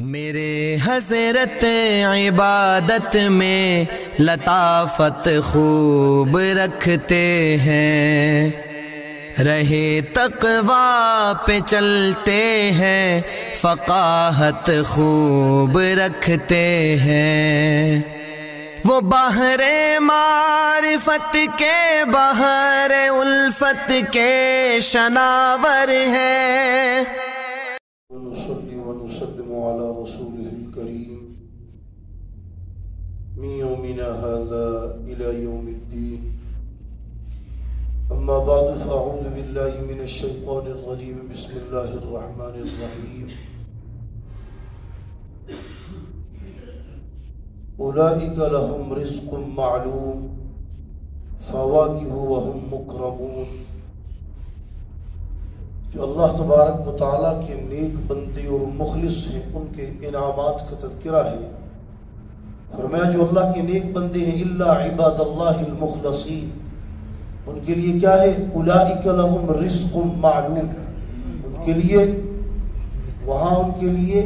میرے حضرت عبادت میں لطافت خوب رکھتے ہیں، رہے تقویٰ پہ چلتے ہیں، فقاہت خوب رکھتے ہیں۔ وہ بحر معرفت کے بحر الفت کے شناور ہیں۔ ونصلي ونسلم على رسوله الكريم من يومنا هذا إلى يوم الدين، أما بعد فأعوذ بالله من الشيطان الرجيم، بسم الله الرحمن الرحيم۔ أولئك لهم رزق معلوم فواكه وهم مكرمون۔ جو اللہ تبارک و تعالیٰ کے نیک بندے اور مخلص ہیں ان کے انعامات کا تذکرہ ہے۔ فرمایا جو اللہ کے نیک بندے ہیں الا عباد اللہ المخلصین، ان کے لیے کیا ہے؟ اولئک لہم رزق معلوم، ان کے لیے وہاں ان کے لیے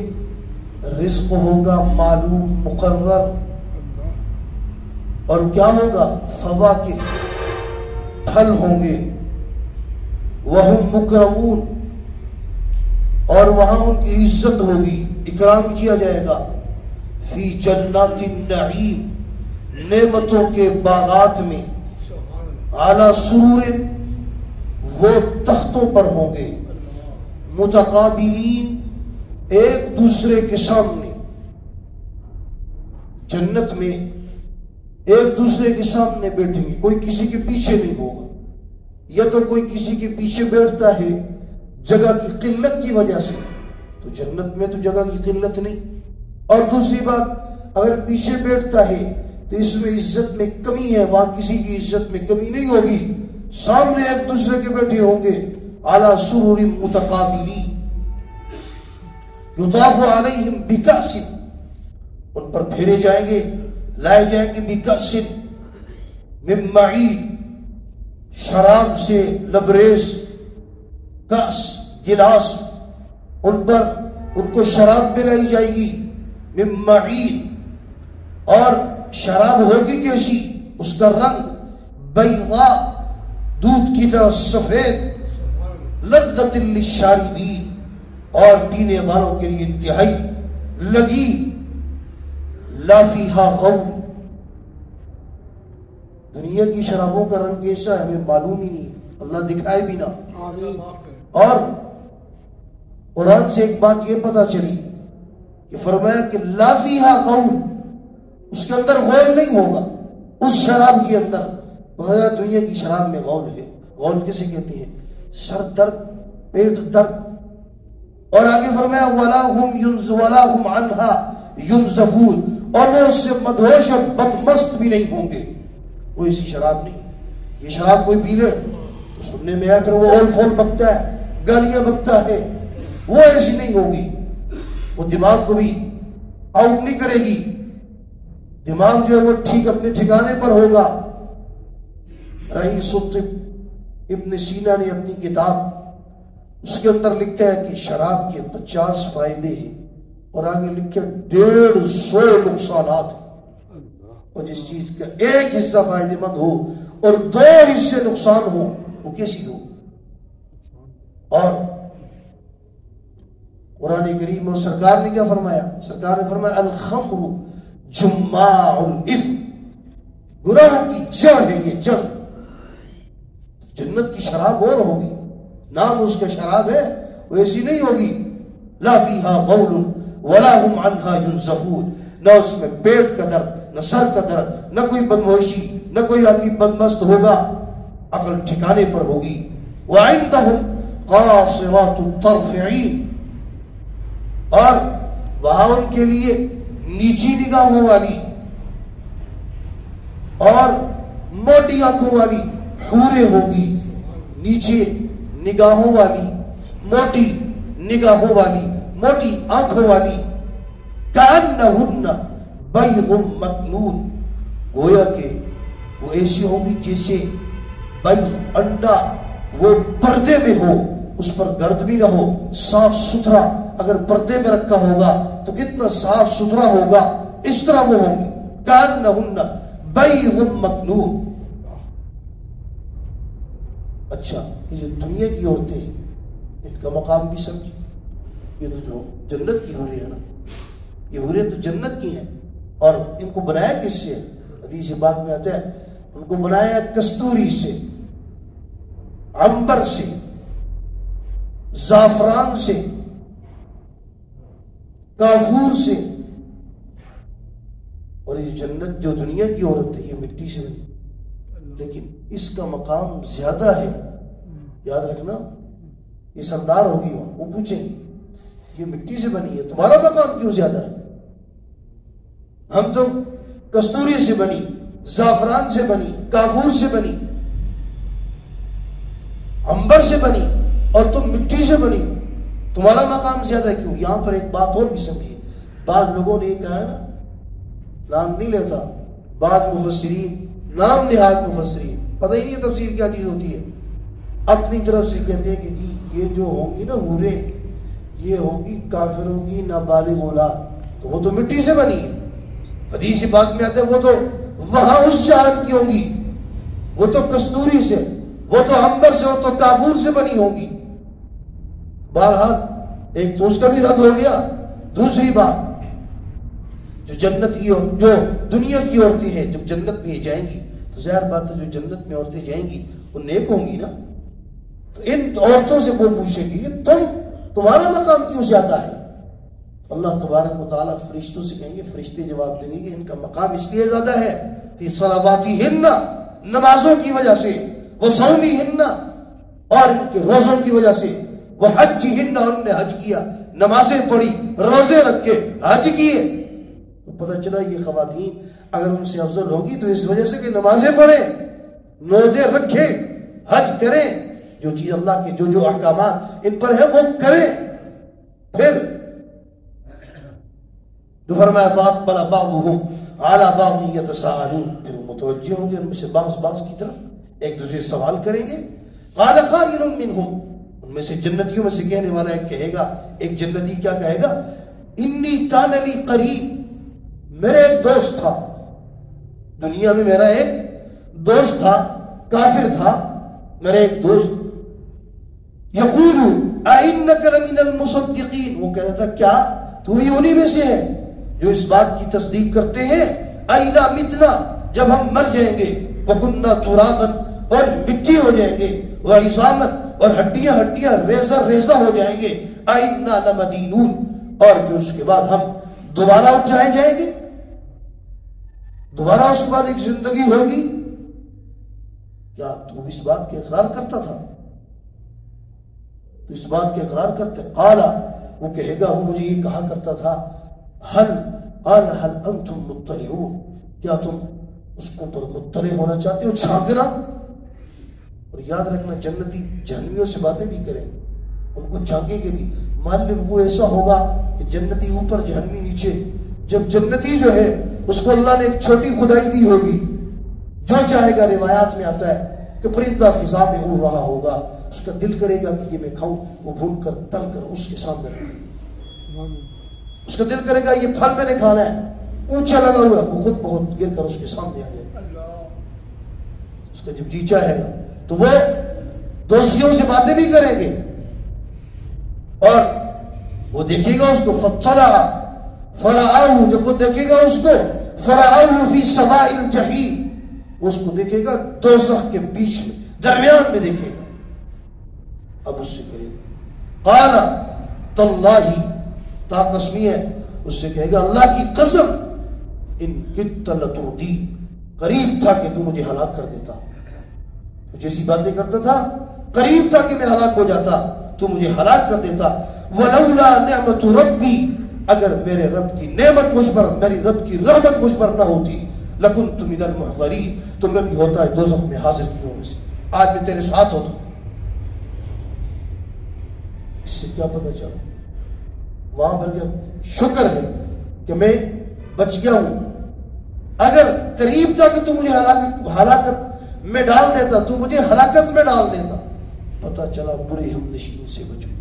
رزق ہوگا معلوم مقرر، اور کیا ہوگا؟ فواکہ، پھل ہوں گے، وہم مکرمون، اور وہاں ان کی عزت ہوگی، اکرام کیا جائے گا، فی جنات النعیم، نعمتوں کے باغات میں، علی سرور، وہ تختوں پر ہوں گے، متقابلین، ایک دوسرے کے سامنے، جنت میں ایک دوسرے کے سامنے بیٹھیں گے، کوئی کسی کے پیچھے نہیں ہوگا، یا تو کوئی کسی کے پیچھے بیٹھتا ہے جگہ کی قلت کی وجہ سے، تو جنت میں تو جگہ کی قلت نہیں، اور دوسری بات اگر پیچھے بیٹھتا ہے تو اس میں عزت میں کمی ہے، وہاں کسی کی عزت میں کمی نہیں ہوگی، سامنے ایک دوسرے کے بیٹھے ہوں گے، علی سرور متقابلین، یطاف علیہم بکأس، ان پر پھیرے جائیں گے، لائے جائیں گے، بکأس من معین، شراب سے لبریز، کاس، گلاس، ان پر ان کو شراب پلائی جائے گی، من معین، اور شراب ہوگی کیسی؟ اس کا رنگ بیضاء، دودھ کی طرح سفید، لذت للشاربین، اور پینے والوں کے لیے انتہائی لذیذ، لا فیہا غول، دنیا کی شرابوں کا رنگ کیسا ہے ہمیں معلوم ہی نہیں، اللہ دکھائے بھی نہ۔ اور قرآن سے ایک بات یہ پتہ چلی کہ فرمایا کہ لا فیہا غول، اس کے اندر غول نہیں ہوگا، اس شراب کے اندر۔ بہت دنیا کی شراب میں غول ہے، غول کسے کہتے ہیں؟ سر درد، پیٹ درد، اور آگے فرمایا وَلَا هُمْ عَنْهَا يُنزَفُونَ، اور وہ اس سے مدہوش اور بدمست بھی نہیں ہوں گے، وہ ایسی شراب نہیں۔ یہ شراب کوئی پی لے تو سننے میں آیا پھر وہ اول فول بکتا ہے، گالیاں بکتا ہے، وہ ایسی نہیں ہوگی، وہ دماغ کو بھی آؤٹ نہیں کرے گی، دماغ جو ہے وہ ٹھیک اپنے ٹھکانے پر ہوگا۔ رئیس الطب ابن سینا نے اپنی کتاب اس کے اندر لکھا ہے کہ شراب کے 50 فائدے ہیں، اور آگے لکھے 150 نقصانات ہیں، اور جس چیز کا ایک حصہ فائدے مند ہو اور 2 حصے نقصان ہو وہ کیسی ہو؟ اور قرآن کریم اور سرکار نے کیا فرمایا؟ سرکار نے فرمایا الخمر جماع الاثم، گناہوں کی جڑ ہے یہ جڑ۔ جنت کی شراب اور ہوگی، نام اس کا شراب ہے، وہ ایسی نہیں ہوگی، لا فیہا غول ولا هم عنہا ينزفون، نہ اس میں پیٹ کا درد، نہ سر کا درد، نہ کوئی بدموشی، نہ کوئی آدمی بدمست ہوگا، عقل ٹھکانے پر ہوگی۔ وَعِندَهُمْ قَاصِرَاتُ الطَّرْفِ عِينٌ، اور وہاں ان کے لیے نیچی نگاہوں والی اور موٹی آنکھوں والی حوریں ہوگی، نیچے نگاہوں والی، موٹی نگاہوں والی، موٹی آنکھوں والی، كَأَنَّهُنَّ بیض مکنون، گویا کہ وہ ایسی ہوں گی جیسے بیض، انڈا، وہ پردے میں ہو، اس پر گرد بھی نہ ہو، صاف ستھرا، اگر پردے میں رکھا ہوگا تو کتنا صاف ستھرا ہوگا، اس طرح وہ ہوں گی کأنہن بیض مکنون۔ اچھا یہ جو دنیا کی عورتیں ہیں ان کا مقام بھی سمجھی، یہ تو جو جنت کی حوریں ہیں نا، یہ حوریں تو جنت کی ہیں، اور ان کو بنایا کس سے؟ حدیث پاک میں آتا ہے ان کو بنایا کستوری سے، عنبر سے، زعفران سے، کافور سے، اور یہ جنت جو دنیا کی عورت ہے یہ مٹی سے بنی، لیکن اس کا مقام زیادہ ہے۔ یاد رکھنا یہ سردار ہوگی وہاں، وہ پوچھیں گے یہ مٹی سے بنی ہے تمہارا مقام کیوں زیادہ ہے؟ ہم تو کستوری سے بنی، زعفران سے بنی، کافور سے بنی، عنبر سے بنی، اور تم مٹی سے بنی، تمہارا مقام زیادہ کیوں؟ یہاں پر ایک بات اور بھی سمجھیے، بعض لوگوں نے یہ کہا ہے نا، نام نہیں لیتا، بعض مفسرین نام نہاد مفسرین، پتہ ہی نہیں تفسیر کیا چیز ہوتی ہے، اپنی طرف سے کہتے ہیں کہ جی یہ جو ہوں گی نا حوریں، یہ ہوں گی کافروں کی نابالغ اولاد، تو وہ تو مٹی سے بنی ہے۔ حدیث پاک میں آتا ہے وہ تو وہاں اس جہان کی ہوں گی، وہ تو کستوری سے، وہ تو عنبر سے، وہ تو کافور سے بنی ہوں گی۔ بہرحال ایک تو اس کا بھی رد ہو گیا۔ دوسری بات، جو جنت کی جو دنیا کی عورتیں ہیں جب جنت میں جائیں گی تو ظاہر بات ہے جو جنت میں عورتیں جائیں گی وہ نیک ہوں گی نا، تو ان عورتوں سے وہ پوچھیں گی تمہارا مقام کیوں زیادہ ہے؟ تو اللہ تبارک و تعالیٰ فرشتوں سے کہیں گے، فرشتے جواب دیں گے کہ ان کا مقام اس لیے زیادہ ہے فی صلواتہن، نمازوں کی وجہ سے، وہ صومہن، اور ان کے روزوں کی وجہ سے، وہ حجہن، اور انہوں نے حج کیا، نمازیں پڑھی، روزے رکھے، حج کیے۔ تو پتہ چلا یہ خواتین اگر ان سے افضل ہوگی تو اس وجہ سے کہ نمازیں پڑھیں، روزے رکھیں، حج کریں، جو چیز اللہ کے جو احکامات ان پر ہے وہ کریں۔ پھر جو فرمایا فَأَقْبَلَ بَعْضُهُمْ عَلَى بَعْضٍ يَتَسَاءَلُونَ، پھر وہ متوجہ ہوں گے ان میں سے بعض کی طرف، ایک دوسرے سے سوال کریں گے۔ قَالَ قَائِلٌ مِّنْهُمْ، ان میں سے جنتیوں میں سے کہنے والا ایک کہے گا، ایک جنتی کیا کہے گا؟ اِنِّي كَانَ لِي قَرِيب، میرے ایک دوست تھا، دنیا میں میرا ایک دوست تھا، کافر تھا میرا ایک دوست، یقول اَإِنَّكَ لَمِنَ الْمُصَدِّقِينَ، وہ کہتا تھا کیا تو بھی انہی میں سے ہے جو اس بات کی تصدیق کرتے ہیں اِذَا مِتْنَا، جب ہم مر جائیں گے، وَكُنَّا تُرَابًا، اور مٹی ہو جائیں گے، وَعِظَامًا، اور ہڈیاں ریزہ ہو جائیں گے، اِنَّا لَمَدِينُونَ، اور پھر اس کے بعد ہم دوبارہ اٹھائے جائیں گے، دوبارہ اس کے بعد ایک زندگی ہوگی۔ کیا تو اس بات کے اقرار کرتا تھا؟ تو اس بات کے اقرار کرتے؟ قالا، وہ کہے گا، وہ مجھے یہ کہا کرتا تھا، قال هل انتم مطلعون، کیا تم اس کو پر مطلع ہونا چاہتے ہو، چھانکنا؟ اور یاد رکھنا جنتی جہنمیوں سے باتیں بھی کریں، ان کو چھانکیں گے بھی، مان لیں وہ ایسا ہوگا کہ جنتی اوپر جہنمی نیچے، جب جنتی جو ہے اس کو اللہ نے ایک چھوٹی خدائی دی ہوگی، جو چاہے گا، روایات میں آتا ہے کہ پرندہ فضا میں اڑ رہا ہوگا، اس کا دل کرے گا کہ یہ میں کھاؤں، وہ بھون کر تل کر اس کے سامنے رکھے، اس کا دل کرے گا یہ پھل میں نے کھانا ہے، اونچا لگا ہوا ہے، وہ خود بہت گر کر اس کے سامنے آ جائے، اس کا جب جی چاہے گا تو وہ دوستیوں سے باتیں بھی کریں گے، اور وہ دیکھے گا اس کو، فَطَّلَعَ فَرَآهُ، جب وہ دیکھے گا اس کو، فَرَآهُ فِي سَوَاءِ الْجَحِيمِ، اس کو دیکھے گا دوزخ کے بیچ میں، درمیان میں دیکھے گا۔ اب اس سے کہے گا، قَالَ تَاللَّهِ، تا قسمی ہے، اس سے کہے گا اللہ کی قسم، ان کدت لتردی، قریب تھا کہ تو مجھے ہلاک کر دیتا، تو جیسی باتیں کرتا تھا قریب تھا کہ میں ہلاک ہو جاتا، تو مجھے ہلاک کر دیتا، وَلَوْلَا نِعْمَةُ رَبِّي، اگر میرے رب کی نعمت مجھ پر، میری رب کی رحمت مجھ پر نہ ہوتی، لَكُنْتُ مِنَ الْمُحْضَرِينَ، تو میں بھی ہوتا ہے دوزخ میں حاضر کیوں میں سے، آج میں تیرے ساتھ ہوتا۔ اس سے کیا پتہ چلا؟ وہاں پر کیا شکر ہے کہ میں بچ گیا ہوں، اگر قریب تھا کہ تو مجھے ہلاکت میں ڈال دیتا، تو مجھے ہلاکت میں ڈال دیتا، پتہ چلا برے ہم نشین سے بچوں،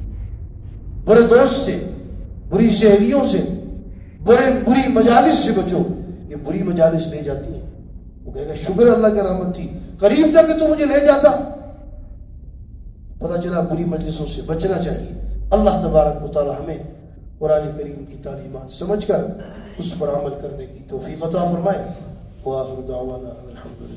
برے دوست سے، بری سہیلیوں سے، بری مجالس سے بچو، یہ بری مجالس لے جاتی ہیں۔ وہ کہے گا شکر اللہ کی رحمت تھی، قریب تھا کہ تو مجھے لے جاتا۔ پتہ چلا بری مجلسوں سے بچنا چاہیے۔ اللہ تبارک و تعالی ہمیں قرآن کریم کی تعلیمات سمجھ کر اس پر عمل کرنے کی توفیق عطا فرمائے۔ وآخر دعوانا الحمدللہ۔